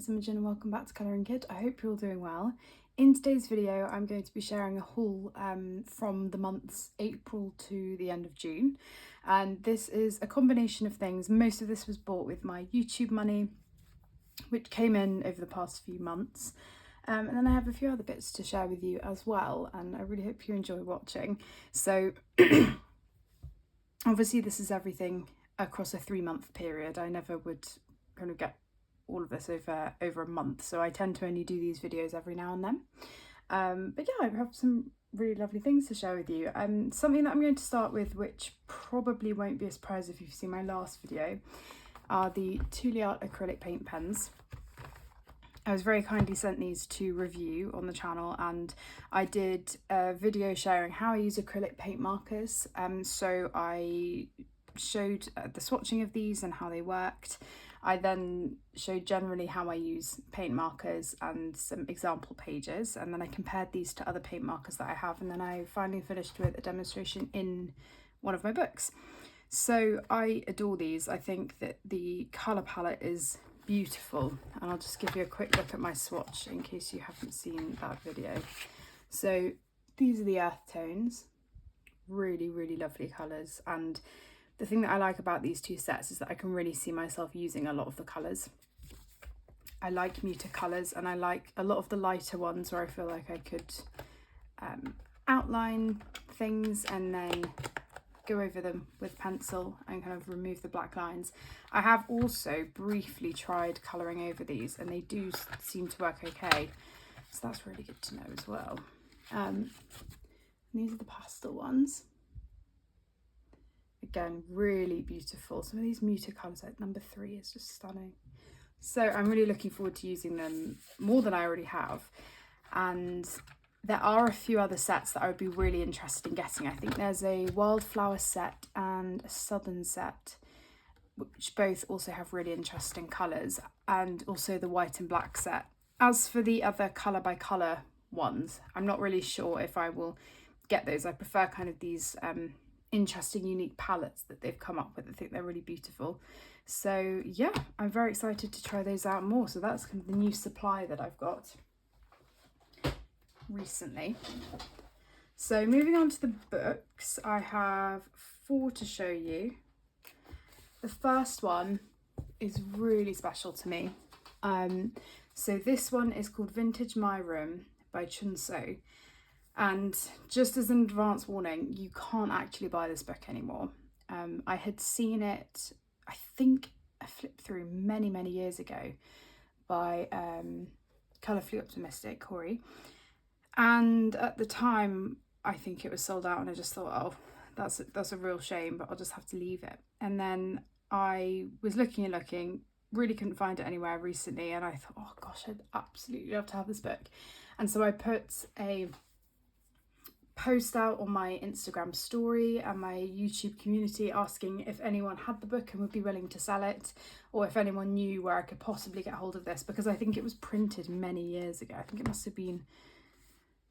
it's Imogen and welcome back to Colouring Kid. I hope you're all doing well. In today's video I'm going to be sharing a haul from the months April to the end of June, and this is a combination of things. Most of this was bought with my YouTube money, which came in over the past few months, and then I have a few other bits to share with you as well, and I really hope you enjoy watching. So obviously this is everything across a 3-month period. I never would kind of get all of this over a month, so I tend to only do these videos every now and then. But yeah, I have some really lovely things to share with you. Something that I'm going to start with, which probably won't be a surprise if you've seen my last video, are the Acrylic acrylic paint pens. I was very kindly sent these to review on the channel, and I did a video sharing how I use acrylic paint markers. So I showed the swatching of these and how they worked. I then showed generally how I use paint markers and some example pages, and then I compared these to other paint markers that I have, and then I finally finished with a demonstration in one of my books. So I adore these. I think that the colour palette is beautiful, and I'll just give you a quick look at my swatch in case you haven't seen that video. So these are the earth tones, really lovely colours, and the thing that I like about these two sets is that I can really see myself using a lot of the colours. I like muted colours, and I like a lot of the lighter ones where I feel like I could outline things and then go over them with pencil and kind of remove the black lines. I have also briefly tried colouring over these, and they do seem to work okay, so that's really good to know as well. These are the pastel ones. Again, really beautiful. Some of these muted colours, like number 3, is just stunning. So I'm really looking forward to using them more than I already have. And there are a few other sets that I would be really interested in getting. I think there's a wildflower set and a southern set, which both also have really interesting colours, and also the white and black set. As for the other colour by colour ones, I'm not really sure if I will get those. I prefer kind of these interesting unique palettes that they've come up with. I think they're really beautiful. So yeah, I'm very excited to try those out more. So that's kind of the new supply that I've got recently. So moving on to the books, I have 4 to show you. The first one is really special to me. So this one is called Vintage My Room by Chunso. And just as an advance warning, you can't actually buy this book anymore. I had seen it, I think I flipped through many years ago by Colourfully Optimistic, Corey. And at the time, I think it was sold out, and I just thought, oh, that's a real shame, but I'll just have to leave it. And then I was looking, really couldn't find it anywhere recently, and I thought, oh gosh, I'd absolutely love to have this book. And so I put a post out on my Instagram story and my YouTube community asking if anyone had the book and would be willing to sell it, or if anyone knew where I could possibly get hold of this, because I think it was printed many years ago. I think it must have been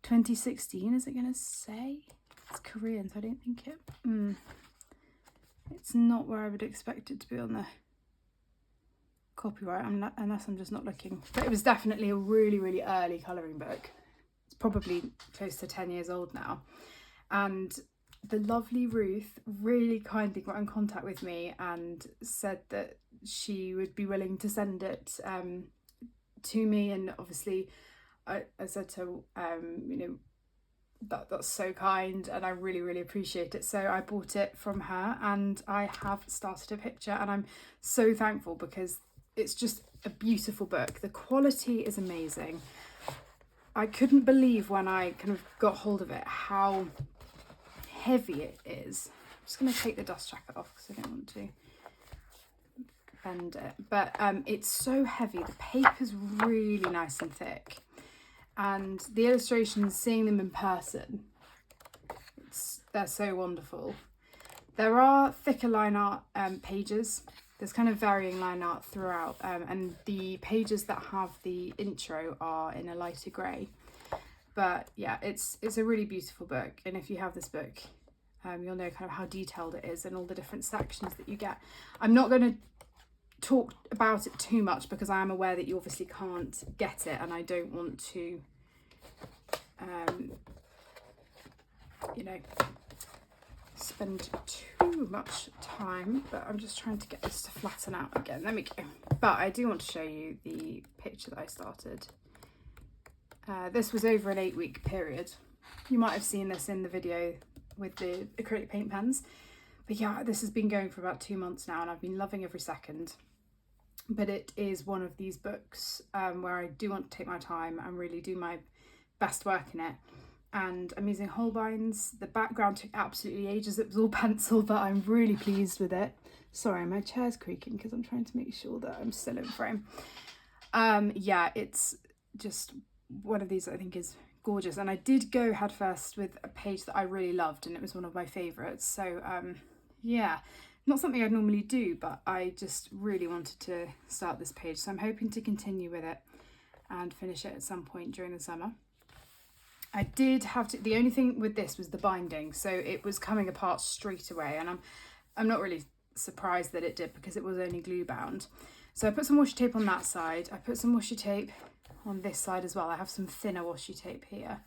2016, is it going to say? It's Korean, so I don't think it's not where I would expect it to be on the copyright, unless I'm just not looking. But it was definitely a really early colouring book. Probably close to 10 years old now, and the lovely Ruth really kindly got in contact with me and said that she would be willing to send it to me, and obviously I said to you know, that's so kind, and I really appreciate it. So I bought it from her, and I have started a picture, and I'm so thankful because it's just a beautiful book. The quality is amazing. I couldn't believe when I kind of got hold of it how heavy it is. I'm just going to take the dust jacket off because I don't want to bend it. But it's so heavy. The paper's really nice and thick. And the illustrations, seeing them in person, they're so wonderful. There are thicker line art pages. There's kind of varying line art throughout, and the pages that have the intro are in a lighter grey. But yeah, it's a really beautiful book, and if you have this book, you'll know kind of how detailed it is and all the different sections that you get. I'm not going to talk about it too much because I am aware that you obviously can't get it, and I don't want to, you know, spend too much time. But I'm just trying to get this to flatten out again. There we go. But I do want to show you the picture that I started. This was over an 8-week period. You might have seen this in the video with the acrylic paint pens. But yeah, this has been going for about 2 months now, and I've been loving every second. But it is one of these books where I do want to take my time and really do my best work in it. And I'm using Holbein's. The background took absolutely ages. It was all pencil, but I'm really pleased with it. Sorry, my chair's creaking because I'm trying to make sure that I'm still in frame. Yeah, it's just one of these that I think is gorgeous. And I did go head first with a page that I really loved, and it was one of my favourites. So yeah, not something I'd normally do, but I just really wanted to start this page. So I'm hoping to continue with it and finish it at some point during the summer. I did have to, the only thing with this was the binding. So it was coming apart straight away, and I'm not really surprised that it did because it was only glue bound. So I put some washi tape on that side. I put some washi tape on this side as well. I have some thinner washi tape here.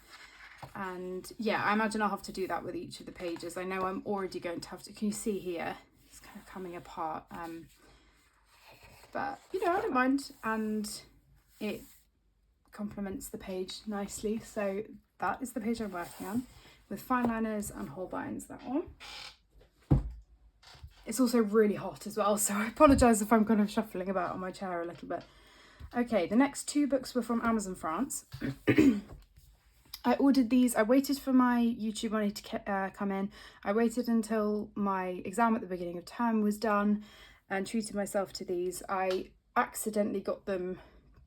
And yeah, I imagine I'll have to do that with each of the pages. I know I'm already going to have to, can you see here? It's kind of coming apart. But, you know, I don't mind. And it complements the page nicely. So that is the page I'm working on with fine liners and Holbein's, that one. It's also really hot as well, so I apologise if I'm kind of shuffling about on my chair a little bit. Okay, the next 2 books were from Amazon France. I ordered these. I waited for my YouTube money to come in. I waited until my exam at the beginning of term was done and treated myself to these. I accidentally got them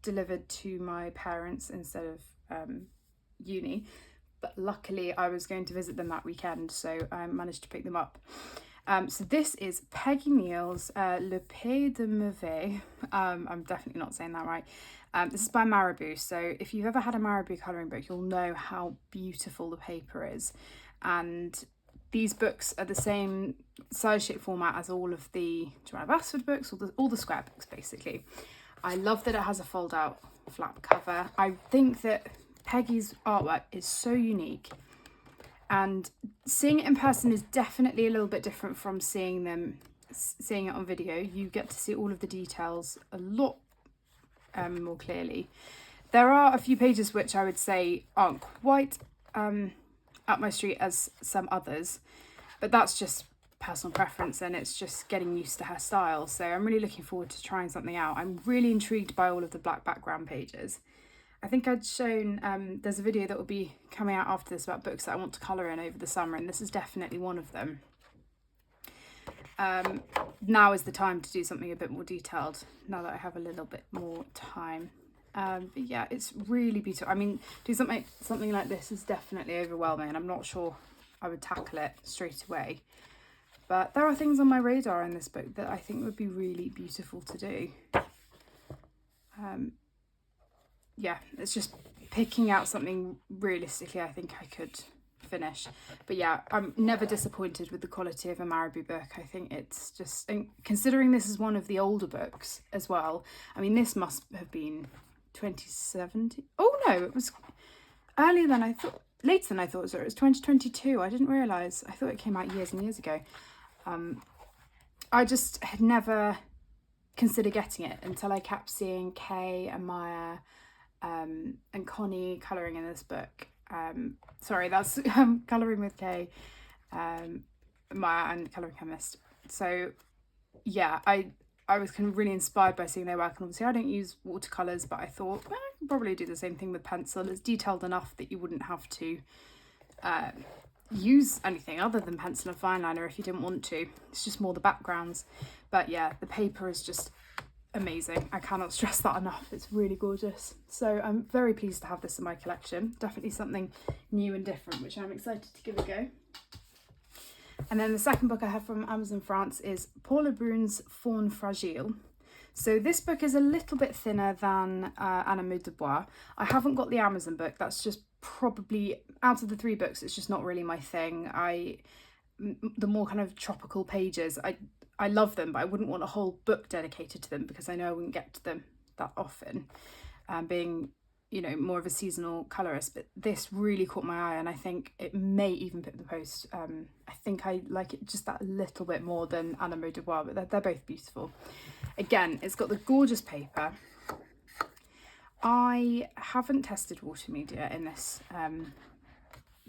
delivered to my parents instead of uni, but luckily I was going to visit them that weekend, so I managed to pick them up. So this is Peggy Neal's Le Pays de Mauvais. I'm definitely not saying that right. This is by Marabou. So if you've ever had a Marabou colouring book, you'll know how beautiful the paper is. And these books are the same size shape format as all of the Joanna Basford books, all the square books basically. I love that it has a fold out flap cover. I think that Peggy's artwork is so unique. And seeing it in person is definitely a little bit different from seeing it on video. You get to see all of the details a lot more clearly. There are a few pages which I would say aren't quite up my street as some others, but that's just personal preference, and it's just getting used to her style. So I'm really looking forward to trying something out. I'm really intrigued by all of the black background pages. I think I'd shown, there's a video that will be coming out after this about books that I want to colour in over the summer, and this is definitely one of them. Now is the time to do something a bit more detailed, now that I have a little bit more time. But yeah, it's really beautiful. I mean, do something like this is definitely overwhelming, and I'm not sure I would tackle it straight away. But there are things on my radar in this book that I think would be really beautiful to do. Yeah, it's just picking out something realistically I think I could finish. But yeah, I'm never disappointed with the quality of a Marabou book. I think it's just, and considering this is one of the older books as well, I mean, this must have been 2017. Oh no, it was earlier than I thought, later than I thought. So it was 2022. I didn't realise. I thought it came out years and years ago. I just had never considered getting it until I kept seeing Kay and Maya and Connie colouring in this book. Sorry, that's colouring with Kay, Maya and Colouring Chemist. So yeah, I was kind of really inspired by seeing their work, and obviously I don't use watercolours, but I thought, well, I could probably do the same thing with pencil. It's detailed enough that you wouldn't have to use anything other than pencil and fine liner if you didn't want to. It's just more the backgrounds. But yeah, the paper is just amazing. I cannot stress that enough. It's really gorgeous. So I'm very pleased to have this in my collection. Definitely something new and different, which I'm excited to give a go. And then the second book I have from Amazon France is Paula Brun's Faune Fragile. So this book is a little bit thinner than Anna Maud de Bois. I haven't got the Amazon book. That's just probably, out of the 3 books, it's just not really my thing. The more kind of tropical pages, I love them, but I wouldn't want a whole book dedicated to them because I know I wouldn't get to them that often, being, you know, more of a seasonal colorist. But this really caught my eye, and I think it may even put the post. I think I like it just that little bit more than Animo Dubois, but they're both beautiful. Again, it's got the gorgeous paper. I haven't tested water media in this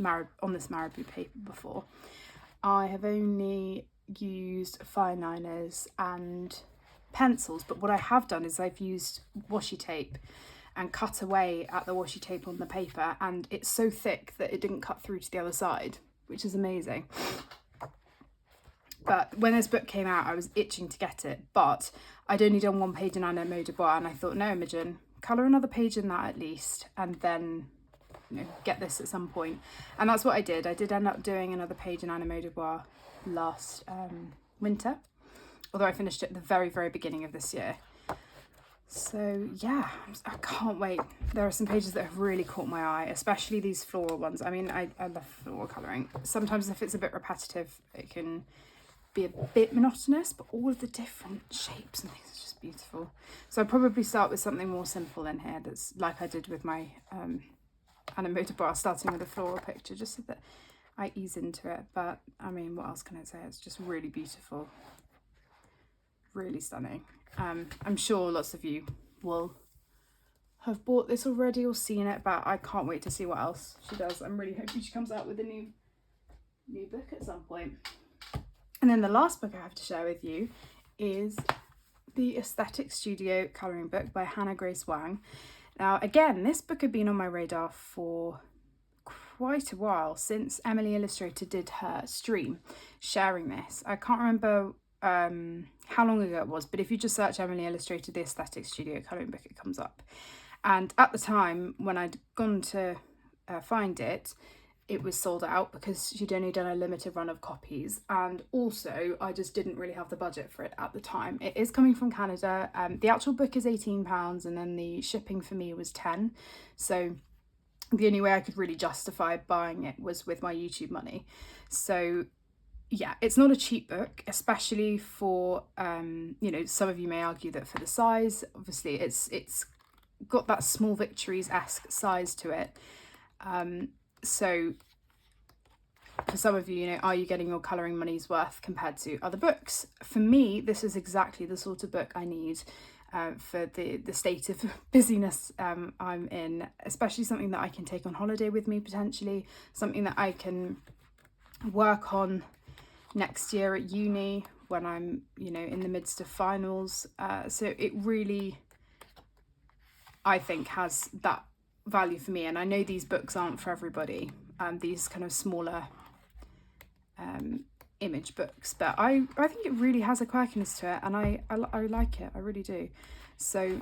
on this Marabou paper before. I have only used fine liners and pencils, but what I have done is I've used washi tape and cut away at the washi tape on the paper, and it's so thick that it didn't cut through to the other side, which is amazing. But when this book came out, I was itching to get it, but I'd only done one page in Animo Dubois, and I thought, no, Imogen, colour another page in that at least, and then, you know, get this at some point. And that's what I did. I did end up doing another page in Animo Dubois last winter, although I finished it at the very, very beginning of this year. So yeah, I can't wait. There are some pages that have really caught my eye, especially these floral ones. I mean, I love floral colouring. Sometimes if it's a bit repetitive, it can be a bit monotonous, but all of the different shapes and things are just beautiful. So I'll probably start with something more simple in here, that's like I did with my Animo Dubois, starting with a floral picture, just so that I ease into it. But I mean, what else can I say? It's just really beautiful, really stunning. I'm sure lots of you will have bought this already or seen it, but I can't wait to see what else she does. I'm really hoping she comes out with a new book at some point. And then the last book I have to share with you is the Aesthetic Studio colouring book by Hannah Grace Wang. Now, again, this book had been on my radar for quite a while, since Emily Illustrator did her stream sharing this. I can't remember how long ago it was, but if you just search Emily Illustrator, the Aesthetic Studio colouring book, it comes up. And at the time, when I'd gone to find it, it was sold out because she'd only done a limited run of copies, and also I just didn't really have the budget for it at the time. It is coming from Canada. The actual book is £18, and then the shipping for me was £10. So the only way I could really justify buying it was with my YouTube money. So yeah, it's not a cheap book, especially for you know, some of you may argue that for the size, obviously it's got that Small Victories-esque size to it. So for some of you, you know, are you getting your colouring money's worth compared to other books? For me, this is exactly the sort of book I need for the state of busyness I'm in, especially something that I can take on holiday with me potentially, something that I can work on next year at uni when I'm, you know, in the midst of finals. So it really, I think, has that value for me. And I know these books aren't for everybody, these kind of smaller image books, but I think it really has a quirkiness to it, and I like it, I really do. So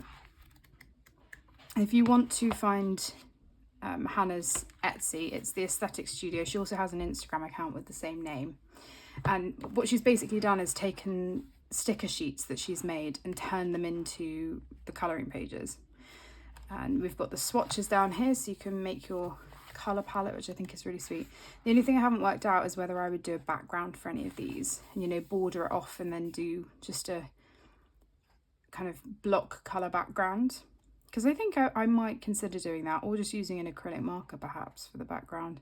if you want to find Hannah's Etsy, it's the Aesthetic Studio. She also has an Instagram account with the same name, and what she's basically done is taken sticker sheets that she's made and turned them into the colouring pages. And we've got the swatches down here, so you can make your colour palette, which I think is really sweet. The only thing I haven't worked out is whether I would do a background for any of these, and, you know, border it off and then do just a kind of block colour background, because I think I might consider doing that, or just using an acrylic marker perhaps for the background.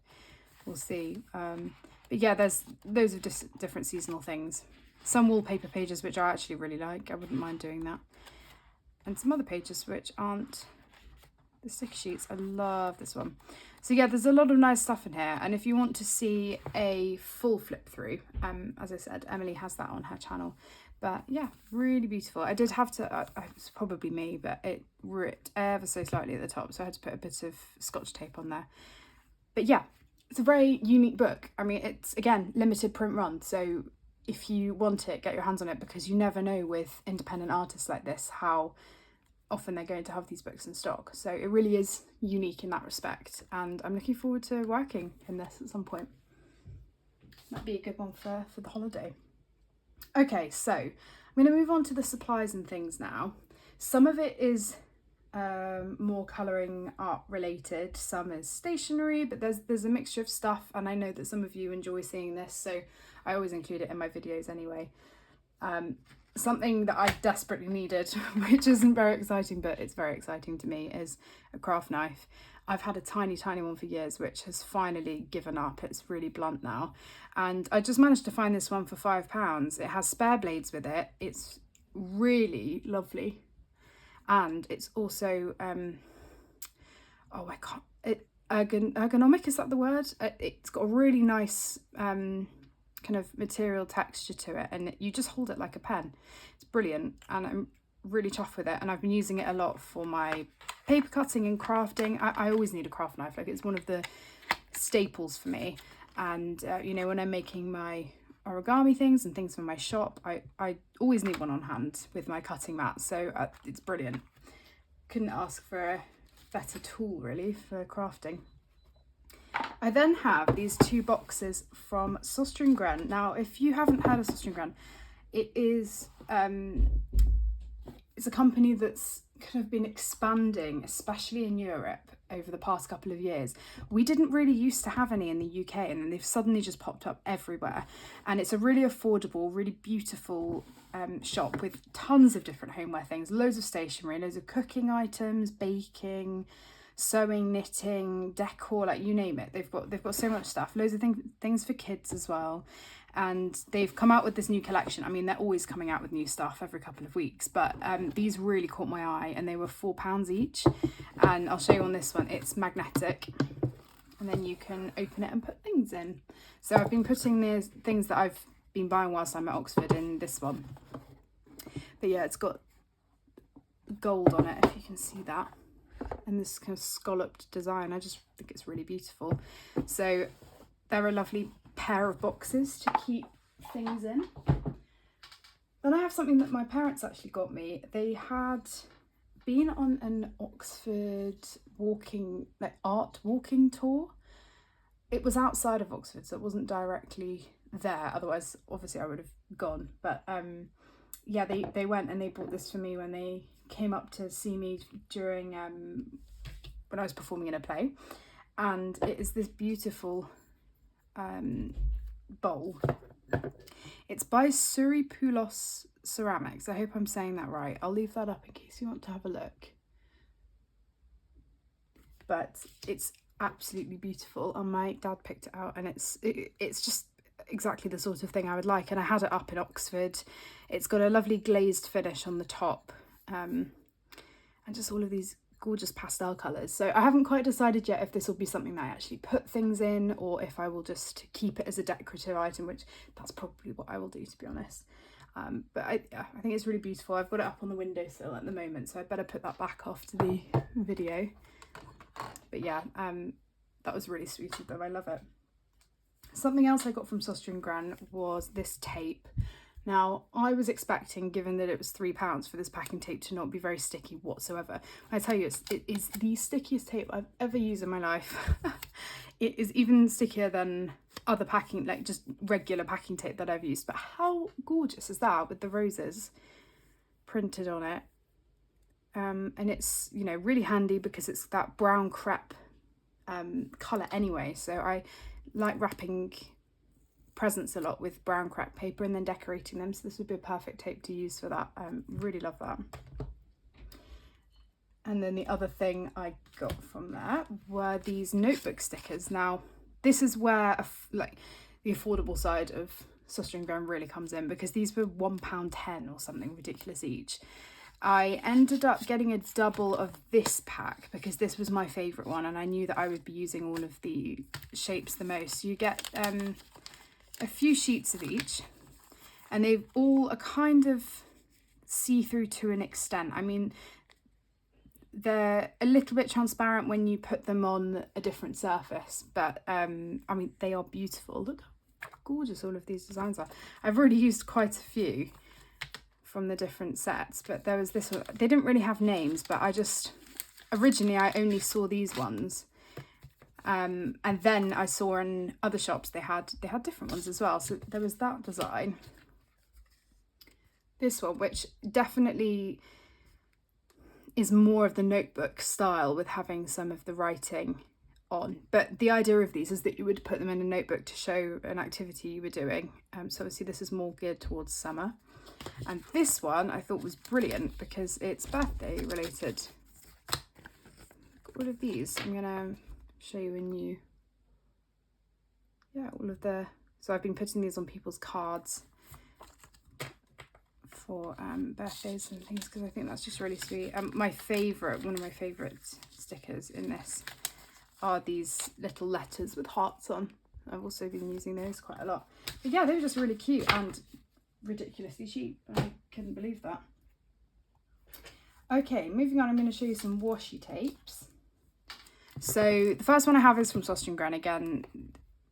We'll see. But yeah, there's those are just different seasonal things. Some wallpaper pages which I actually really like, I wouldn't mind doing that, and some other pages which aren't the sticker sheets. I love this one. So yeah, there's a lot of nice stuff in here, and if you want to see a full flip through, as I said, Emily has that on her channel. But yeah, really beautiful. I did have to, it's probably me, but it ripped ever so slightly at the top, so I had to put a bit of Scotch tape on there. But yeah, it's a very unique book. I mean, it's, again, limited print run, so if you want it, get your hands on it, because you never know with independent artists like this how often they're going to have these books in stock. So it really is unique in that respect, and I'm looking forward to working in this at some point. Might be a good one for the holiday. Okay, so I'm going to move on to the supplies and things now. Some of it is more colouring art related, some is stationery, but there's a mixture of stuff, and I know that some of you enjoy seeing this, so I always include it in my videos anyway. Something that I desperately needed, which isn't very exciting, but it's very exciting to me, is a craft knife. I've had a tiny one for years, which has finally given up. It's really blunt now. And I just managed to find this one for £5. It has spare blades with it. It's really lovely. And it's also, ergonomic, is that the word? It's got a really nice kind of material texture to it, and you just hold it like a pen. It's brilliant, and I'm really chuffed with it, and I've been using it a lot for my paper cutting and crafting. I always need a craft knife, like it's one of the staples for me. And you know, when I'm making my origami things and things for my shop, I always need one on hand with my cutting mat, so it's brilliant. Couldn't ask for a better tool really for crafting. I then have these 2 boxes from Stationery. Now, if you haven't heard of Stationery, it is it's a company that's kind of been expanding, especially in Europe, over the past couple of years. We didn't really used to have any in the UK, and then they've suddenly just popped up everywhere. And it's a really affordable, really beautiful shop with tons of different homeware things, loads of stationery, loads of cooking items, baking, sewing, knitting, decor, like you name it. They've got so much stuff, loads of things for kids as well. And they've come out with this new collection. I mean, they're always coming out with new stuff every couple of weeks, but these really caught my eye, and they were £4 each. And I'll show you on this one, it's magnetic, and then you can open it and put things in. So I've been putting these things that I've been buying whilst I'm at Oxford in this one. But yeah, it's got gold on it, if you can see that, and this kind of scalloped design. I just think it's really beautiful. So they're a lovely pair of boxes to keep things in. Then I have something that my parents actually got me. They had been on an Oxford art walking tour. It was outside of Oxford, so it wasn't directly there, otherwise obviously I would have gone. But yeah, they went and they bought this for me when they came up to see me during when I was performing in a play. And it is this beautiful bowl. It's by Suripoulos Ceramics. I hope I'm saying that right. I'll leave that up in case you want to have a look. But it's absolutely beautiful, and my dad picked it out, and it's just exactly the sort of thing I would like. And I had it up in Oxford. It's got a lovely glazed finish on the top, and just all of these gorgeous pastel colours. So I haven't quite decided yet if this will be something that I actually put things in, or if I will just keep it as a decorative item, which that's probably what I will do, to be honest. But I think it's really beautiful. I've got it up on the windowsill at the moment, so I better put that back after the video. But yeah, that was really sweet of them. I love it. Something else I got from Stationery was this tape. Now, I was expecting, given that it was £3 for this packing tape, to not be very sticky whatsoever. I tell you, it is the stickiest tape I've ever used in my life. It is even stickier than other packing, like just regular packing tape that I've used. But how gorgeous is that, with the roses printed on it? And it's, you know, really handy because it's that brown crepe colour anyway. So I like wrapping presents a lot with brown crepe paper and then decorating them, so this would be a perfect tape to use for that. Really love that. And then the other thing I got from there were these notebook stickers. Now this is where like the affordable side of Stationery really comes in, because these were £1.10 or something ridiculous each. I ended up getting a double of this pack because this was my favourite one, and I knew that I would be using all of the shapes the most. You get a few sheets of each, and they all are kind of see-through to an extent. I mean, they're a little bit transparent when you put them on a different surface, but I mean, they are beautiful. Look how gorgeous all of these designs are. I've already used quite a few from the different sets, but there was this one. They didn't really have names, but originally I only saw these ones. And then I saw in other shops they had different ones as well. So there was that design. This one, which definitely is more of the notebook style, with having some of the writing on. But the idea of these is that you would put them in a notebook to show an activity you were doing. So obviously this is more geared towards summer. And this one I thought was brilliant because it's birthday related. All of these, I'm gonna show you a new, all of the, so I've been putting these on people's cards for birthdays and things because I think that's just really sweet. One of my favourite stickers in this are these little letters with hearts on. I've also been using those quite a lot. But yeah, they were just really cute and ridiculously cheap. I couldn't believe that. Okay, moving on, I'm going to show you some washi tapes. So the first one I have is from Stationery. Again,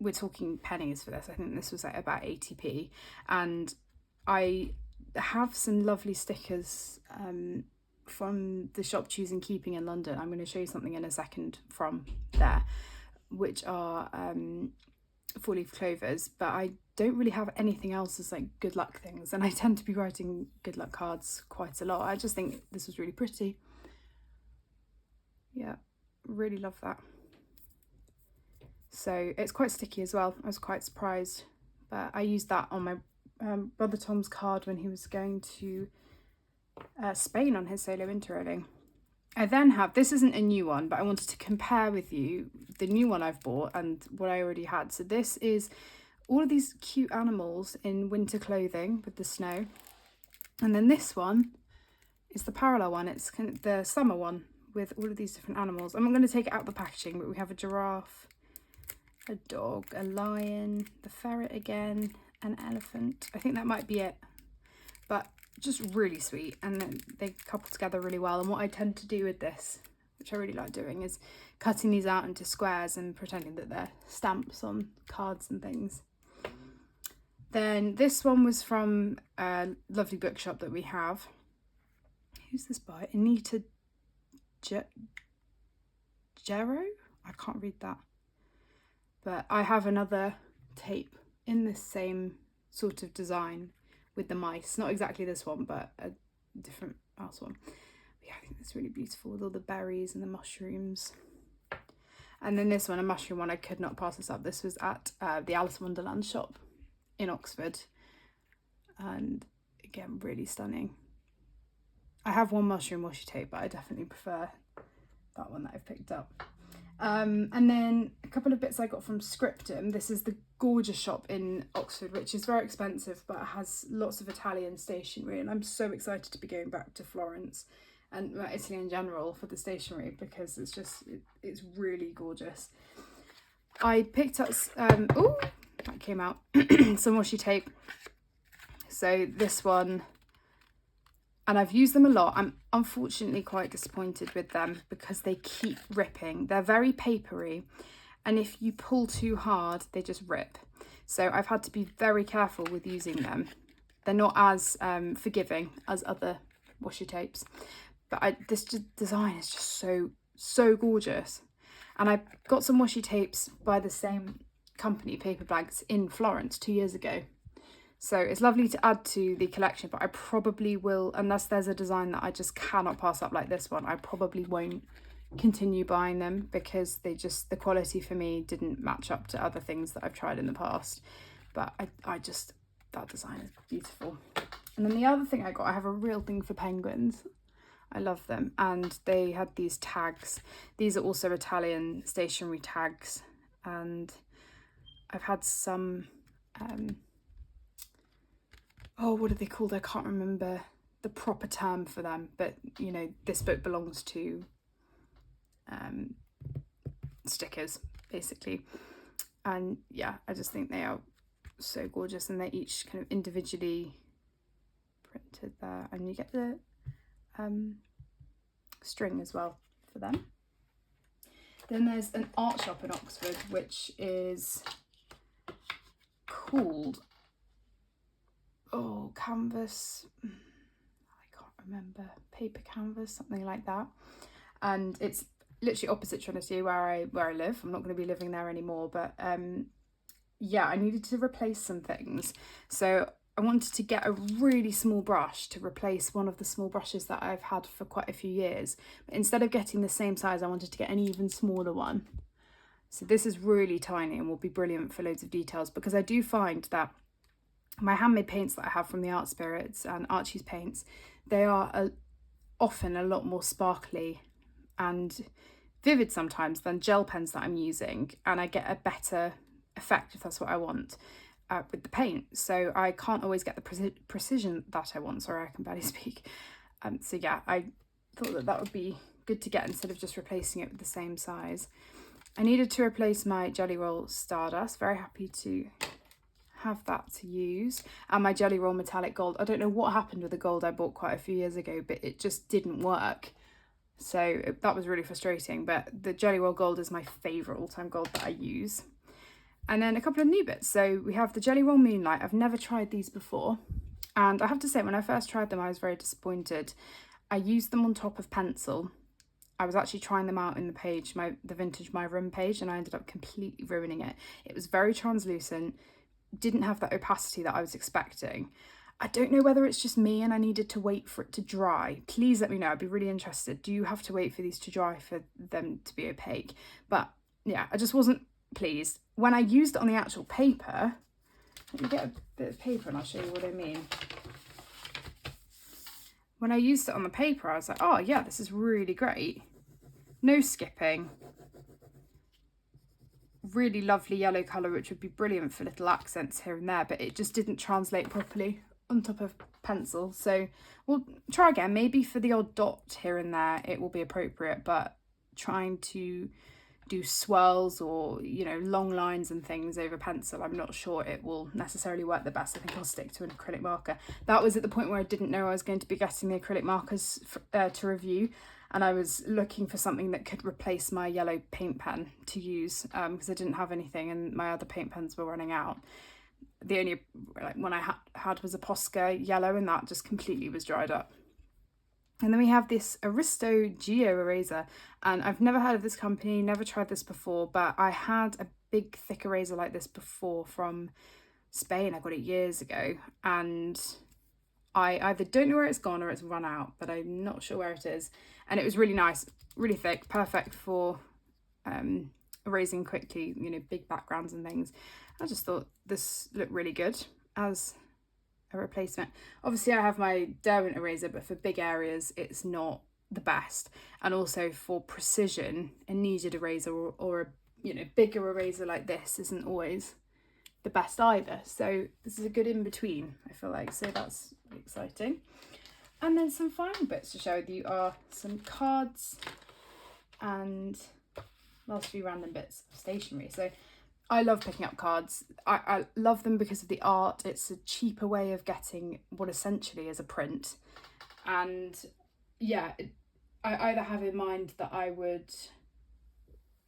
we're talking pennies for this. I think this was like about 80p. And I have some lovely stickers from the shop Choosing Keeping in London. I'm going to show you something in a second from there, which are 4-leaf clovers, but I don't really have anything else as like good luck things, and I tend to be writing good luck cards quite a lot. I just think this was really pretty. Yeah, really love that. So it's quite sticky as well. I was quite surprised, but I used that on my brother Tom's card when he was going to Spain on his solo interrailing. I then have, this isn't a new one, but I wanted to compare with you the new one I've bought and what I already had. So this is all of these cute animals in winter clothing with the snow. And then this one is the parallel one. It's kind of the summer one with all of these different animals. I'm not going to take it out of the packaging, but we have a giraffe, a dog, a lion, the ferret again, an elephant. I think that might be it, but just really sweet, and then they couple together really well. And what I tend to do with this, which I really like doing, is cutting these out into squares and pretending that they're stamps on cards and things. Then this one was from a lovely bookshop that we have. Who's this by? Anita Gero? I can't read that. But I have another tape in this same sort of design with the mice. Not exactly this one, but a different mouse one. But yeah, I think that's really beautiful with all the berries and the mushrooms. And then this one, a mushroom one, I could not pass this up. This was at the Alice in Wonderland shop in Oxford. And again, really stunning. I have one mushroom washi tape, but I definitely prefer that one that I've picked up. And then a couple of bits I got from Scriptum. This is the gorgeous shop in Oxford, which is very expensive, but has lots of Italian stationery. And I'm so excited to be going back to Florence and Italy in general for the stationery, because it's really gorgeous. I picked up, oh, that came out, some washi tape. So this one, and I've used them a lot. I'm unfortunately quite disappointed with them because they keep ripping. They're very papery, and if you pull too hard, they just rip. So I've had to be very careful with using them. They're not as forgiving as other washi tapes, but this design is just so gorgeous. And I got some washi tapes by the same company, Paper Bags, in Florence 2 years ago. So it's lovely to add to the collection, but I probably will, unless there's a design that I just cannot pass up like this one, I probably won't continue buying them, because the quality for me didn't match up to other things that I've tried in the past. But that design is beautiful. And then the other thing I have a real thing for penguins. I love them. And they had these tags. These are also Italian stationery tags. And I've had some, oh, what are they called? I can't remember the proper term for them, but you know, this book belongs to stickers basically. And yeah, I just think they are so gorgeous, and they're each kind of individually printed there, and you get the string as well for them. Then there's an art shop in Oxford which is called, oh, Canvas, I can't remember, Paper Canvas, something like that. And it's literally opposite Trinity where I live. I'm not going to be living there anymore, but yeah, I needed to replace some things. So I wanted to get a really small brush to replace one of the small brushes that I've had for quite a few years. But instead of getting the same size, I wanted to get an even smaller one. So this is really tiny and will be brilliant for loads of details, because I do find that my handmade paints that I have from the Art Spirits and Archie's paints, they are often a lot more sparkly and vivid sometimes than gel pens that I'm using, and I get a better effect, if that's what I want, with the paint. So I can't always get the precision that I want. Sorry, I can barely speak. So yeah, I thought that that would be good to get instead of just replacing it with the same size. I needed to replace my Jelly Roll Stardust. Very happy to have that to use. And my Jelly Roll Metallic Gold. I don't know what happened with the gold I bought quite a few years ago, but it just didn't work. So that was really frustrating. But the Jelly Roll Gold is my favourite all-time gold that I use. And then a couple of new bits. So we have the Jelly Roll Moonlight. I've never tried these before. And I have to say, when I first tried them, I was very disappointed. I used them on top of pencil. I was actually trying them out in the page, the vintage My Room page, and I ended up completely ruining it. It was very translucent, didn't have that opacity that I was expecting. I don't know whether it's just me and I needed to wait for it to dry. Please let me know, I'd be really interested. Do you have to wait for these to dry for them to be opaque? But yeah, I just wasn't pleased. When I used it on the actual paper, let me get a bit of paper and I'll show you what I mean. When I used it on the paper, I was like, oh yeah, this is really great. No skipping. Really lovely yellow colour, which would be brilliant for little accents here and there, but it just didn't translate properly on top of pencil. So we'll try again. Maybe for the odd dot here and there, it will be appropriate, but trying to do swirls or, you know, long lines and things over pencil, I'm not sure it will necessarily work the best. I think I'll stick to an acrylic marker. That was at the point where I didn't know I was going to be getting the acrylic markers to review, and I was looking for something that could replace my yellow paint pen to use, because I didn't have anything and my other paint pens were running out. The only one I had was a Posca yellow, and that just completely was dried up. And then we have this Aristo Geo eraser, and I've never heard of this company, never tried this before, but I had a big thick eraser like this before from Spain. I got it years ago, and I either don't know where it's gone or it's run out, but I'm not sure where it is. And it was really nice, really thick, perfect for erasing quickly, you know, big backgrounds and things. I just thought this looked really good as a replacement. Obviously I have my Derwent eraser, but for big areas it's not the best, and also for precision a kneaded eraser or a, you know, bigger eraser like this isn't always the best either. So this is a good in between, I feel like, so that's exciting. And then some final bits to share with you are some cards and last few random bits of stationery. So I love picking up cards. I love them because of the art. It's a cheaper way of getting what essentially is a print. And yeah, I either have in mind that I would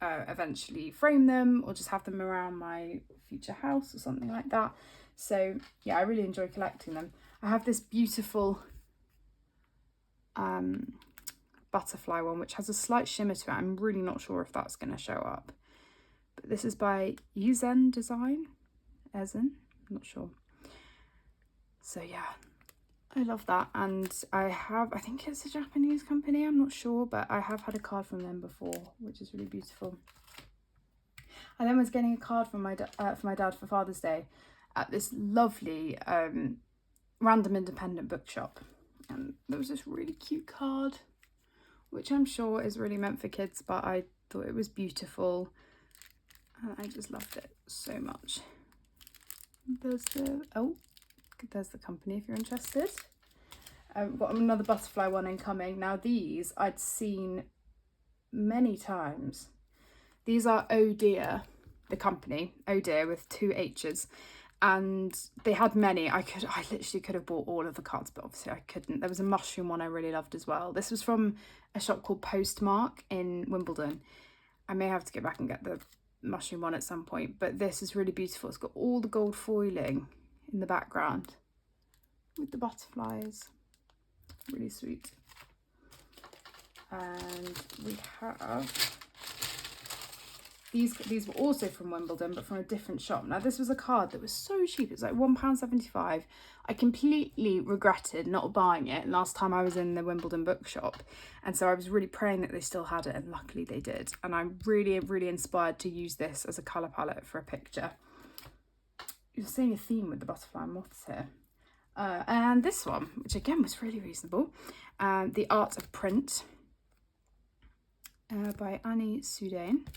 eventually frame them or just have them around my future house or something like that. So yeah, I really enjoy collecting them. I have this beautiful butterfly one, which has a slight shimmer to it. I'm really not sure if that's going to show up. But this is by Ezen Design. I'm not sure. So yeah, I love that. And I think it's a Japanese company, I'm not sure, but I have had a card from them before, which is really beautiful. I then was getting a card from my dad for Father's Day at this lovely random independent bookshop. And there was this really cute card, which I'm sure is really meant for kids, but I thought it was beautiful. And I just loved it so much. There's the company if you're interested. I've got another butterfly one incoming. Now these I'd seen many times. These are Oh Dear, the company, Oh Dear with 2 H's. And they had many. I literally could have bought all of the cards, but obviously I couldn't. There was a mushroom one I really loved as well. This was from a shop called Postmark in Wimbledon. I may have to get back and get the mushroom one at some point, but this is really beautiful. It's got all the gold foiling in the background with the butterflies. Really sweet. And we have These were also from Wimbledon, but from a different shop. Now this was a card that was so cheap. It was like £1.75. I completely regretted not buying it last time I was in the Wimbledon bookshop, and so I was really praying that they still had it, and luckily they did. And I'm really, really inspired to use this as a colour palette for a picture. You're seeing a theme with the butterfly and moths here. And this one, which again was really reasonable, The Art of Print by Annie Soudain.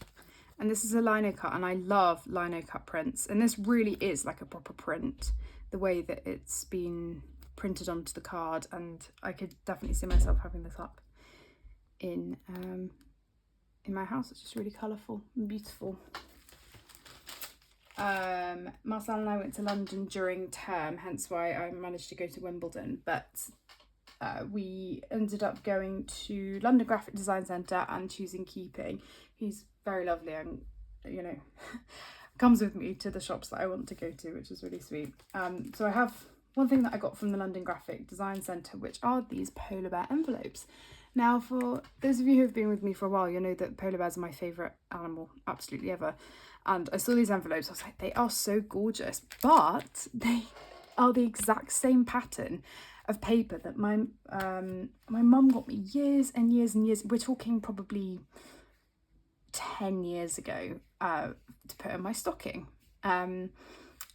And this is a lino cut, and I love lino cut prints. And this really is like a proper print, the way that it's been printed onto the card. And I could definitely see myself having this up in my house. It's just really colourful and beautiful. Marcel and I went to London during term, hence why I managed to go to Wimbledon, but we ended up going to London Graphic Design Centre and choosing Keeping. He's very lovely and, you know, comes with me to the shops that I want to go to, which is really sweet. So I have one thing that I got from the London Graphic Design Centre, which are these polar bear envelopes. Now, for those of you who have been with me for a while, you'll know that polar bears are my favourite animal, absolutely ever. And I saw these envelopes, I was like, they are so gorgeous, but they are the exact same pattern of paper that my mum got me years and years and years, we're talking probably 10 years ago, to put in my stocking. And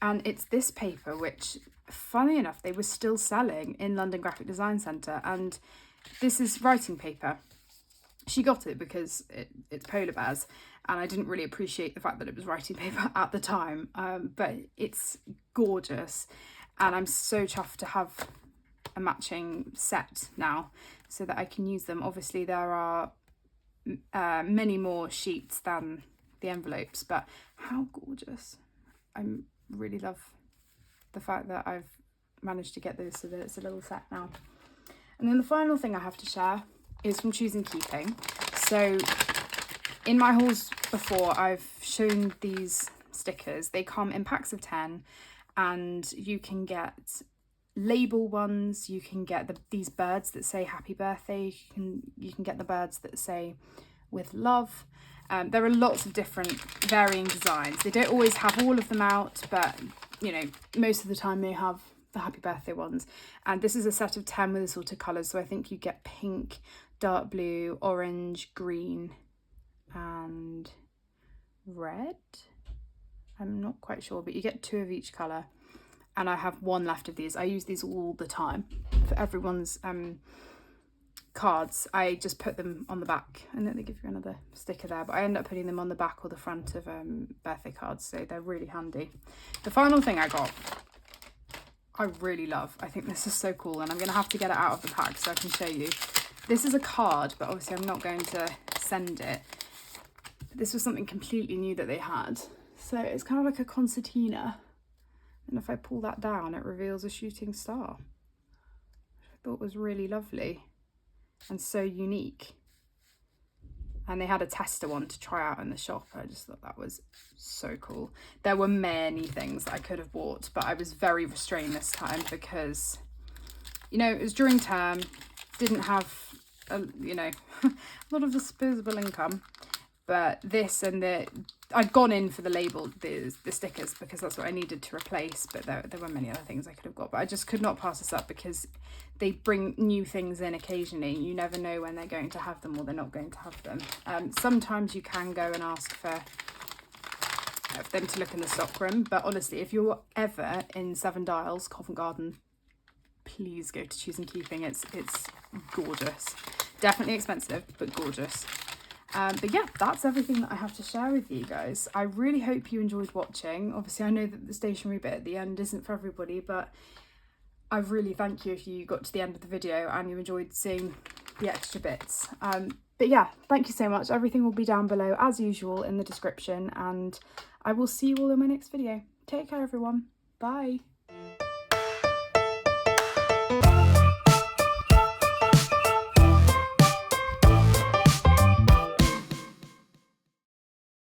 it's this paper, which, funnily enough, they were still selling in London Graphic Design Centre, and this is writing paper. She got it because it's polar bears, and I didn't really appreciate the fact that it was writing paper at the time, but it's gorgeous, and I'm so chuffed to have a matching set now so that I can use them. Obviously there are many more sheets than the envelopes, but how gorgeous. I really love the fact that I've managed to get those so that it's a little set now. And then the final thing I have to share is from Choosing Keeping. So in my hauls before, I've shown these stickers. They come in packs of 10, and you can get label ones, you can get these birds that say happy birthday, you can get the birds that say with love. There are lots of different varying designs. They don't always have all of them out, but you know, most of the time they have the happy birthday ones. And this is a set of 10 with assorted colours, so I think you get pink, dark blue, orange, green and red. I'm not quite sure, but you get 2 of each colour. And I have 1 left of these. I use these all the time for everyone's cards. I just put them on the back, and then they give you another sticker there, but I end up putting them on the back or the front of birthday cards, so they're really handy. The final thing I got, I really love. I think this is so cool, and I'm going to have to get it out of the pack so I can show you. This is a card, but obviously I'm not going to send it. This was something completely new that they had. So it's kind of like a concertina. And if I pull that down, it reveals a shooting star, which I thought was really lovely and so unique. And they had a tester one to try out in the shop. I just thought that was so cool. There were many things that I could have bought, but I was very restrained this time because, you know, it was during term, didn't have, you know, a lot of disposable income. But this and I'd gone in for the label, the stickers, because that's what I needed to replace. But there were many other things I could have got. But I just could not pass this up because they bring new things in occasionally. You never know when they're going to have them or they're not going to have them. Sometimes you can go and ask for them to look in the stock room. But honestly, if you're ever in Seven Dials, Covent Garden, please go to Choosing Keeping. It's gorgeous. Definitely expensive, but gorgeous. But yeah, that's everything that I have to share with you guys. I really hope you enjoyed watching. Obviously, I know that the stationery bit at the end isn't for everybody, but I really thank you if you got to the end of the video and you enjoyed seeing the extra bits. But yeah, thank you so much. Everything will be down below as usual in the description, and I will see you all in my next video. Take care, everyone. Bye.